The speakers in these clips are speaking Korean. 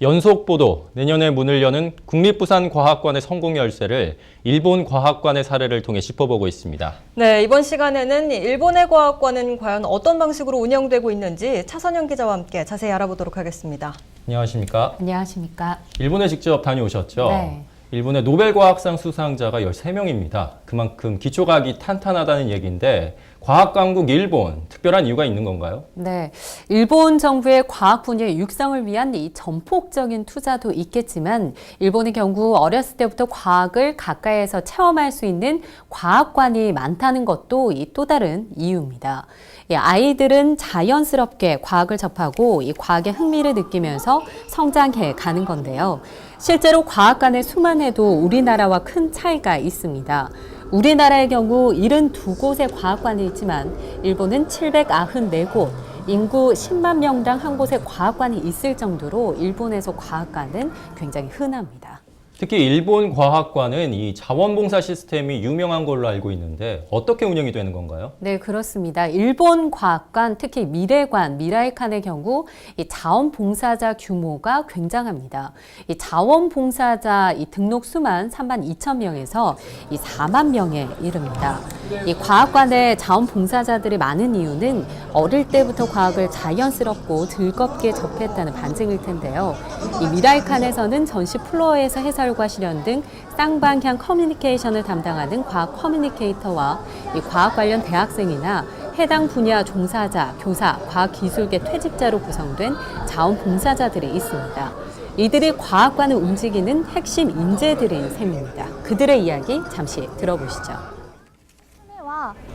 연속 보도, 내년에 문을 여는 국립부산과학관의 성공 열쇠를 일본 과학관의 사례를 통해 짚어보고 있습니다. 네, 이번 시간에는 일본의 과학관은 과연 어떤 방식으로 운영되고 있는지 차선영 기자와 함께 자세히 알아보도록 하겠습니다. 안녕하십니까? 안녕하십니까? 일본에 직접 다녀오셨죠? 네. 일본의 노벨과학상 수상자가 13명입니다. 그만큼 기초과학이 탄탄하다는 얘기인데 과학강국 일본, 특별한 이유가 있는 건가요? 네, 일본 정부의 과학 분야의 육성을 위한 이 전폭적인 투자도 있겠지만 일본의 경우 어렸을 때부터 과학을 가까이에서 체험할 수 있는 과학관이 많다는 것도 이 또 다른 이유입니다. 이 아이들은 자연스럽게 과학을 접하고 이 과학의 흥미를 느끼면서 성장해 가는 건데요. 실제로 과학관의 수만 해도 우리나라와 큰 차이가 있습니다. 우리나라의 경우 72곳의 과학관이 있지만 일본은 794곳, 인구 10만 명당 한 곳의 과학관이 있을 정도로 일본에서 과학관은 굉장히 흔합니다. 특히 일본 과학관은 이 자원봉사 시스템이 유명한 걸로 알고 있는데 어떻게 운영이 되는 건가요? 네, 그렇습니다. 일본 과학관, 특히 미래관, 미라이칸의 경우 이 자원봉사자 규모가 굉장합니다. 이 자원봉사자 이 등록 수만 3만 2천 명에서 이 4만 명에 이릅니다. 이 과학관에 자원봉사자들이 많은 이유는 어릴 때부터 과학을 자연스럽고 즐겁게 접했다는 반증일 텐데요. 이 미라이칸에서는 전시 플로어에서 해설과 실현 등 쌍방향 커뮤니케이션을 담당하는 과학 커뮤니케이터와 이 과학 관련 대학생이나 해당 분야 종사자, 교사, 과학기술계 퇴직자로 구성된 자원봉사자들이 있습니다. 이들이 과학관을 움직이는 핵심 인재들인 셈입니다. 그들의 이야기 잠시 들어보시죠.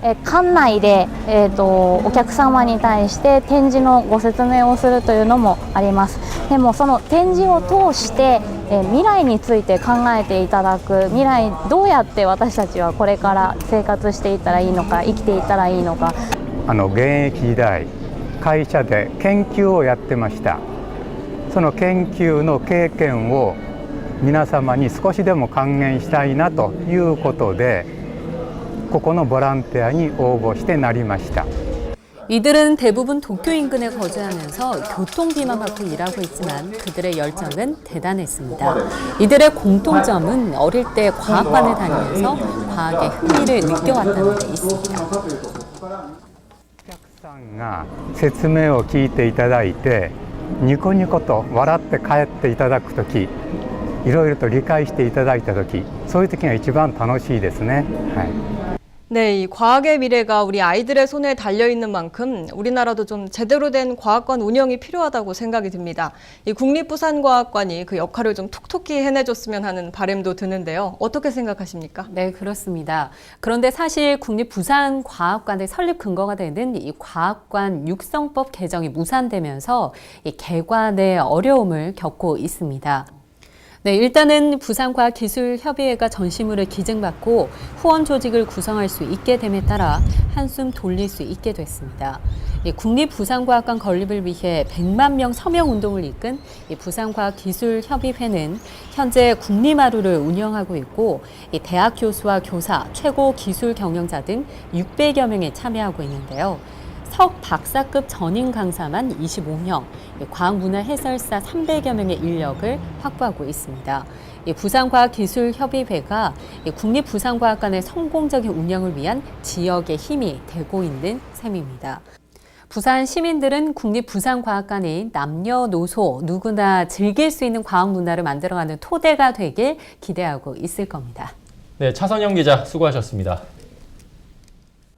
館内で、お客様に対して展示のご説明をするというのもあります。でもその展示を通して、未来について考えていただく、未来どうやって私たちはこれから生活していったらいいのか、生きていったらいいのか。現役時代会社で研究をやってました。その研究の経験を皆様に少しでも還元したいなということでここのボランティアに応募してなりました。 이들은 대부분 도쿄 인근에 거주하면서 교통비만 받고 일하고 있지만 그들의 열정은 대단했습니다. 이들의 공통점은 어릴 때 과학관을 다니면서 과학의 흥미를 느껴왔다는 데 있습니다. お客さんが説明を聞いていただいてニコニコと笑って帰っていただくとき、いろいろと理解していただいたとき、そういう時が一番楽しいですね。はい。 네, 이 과학의 미래가 우리 아이들의 손에 달려있는 만큼 우리나라도 좀 제대로 된 과학관 운영이 필요하다고 생각이 듭니다. 이 국립부산과학관이 그 역할을 좀 톡톡히 해내줬으면 하는 바람도 드는데요. 어떻게 생각하십니까? 네, 그렇습니다. 그런데 사실 국립부산과학관의 설립 근거가 되는 이 과학관 육성법 개정이 무산되면서 이 개관의 어려움을 겪고 있습니다. 네, 일단은 부산과학기술협의회가 전시물을 기증받고 후원 조직을 구성할 수 있게 됨에 따라 한숨 돌릴 수 있게 됐습니다. 국립부산과학관 건립을 위해 100만 명 서명 운동을 이끈 부산과학기술협의회는 현재 국립마루를 운영하고 있고 대학 교수와 교사, 최고 기술 경영자 등 600여 명이 참여하고 있는데요. 석 박사급 전임 강사만 25명, 과학문화 해설사 300여 명의 인력을 확보하고 있습니다. 부산과학기술협의회가 국립부산과학관의 성공적인 운영을 위한 지역의 힘이 되고 있는 셈입니다. 부산 시민들은 국립부산과학관이 남녀노소 누구나 즐길 수 있는 과학 문화를 만들어가는 토대가 되길 기대하고 있을 겁니다. 네, 차선영 기자 수고하셨습니다.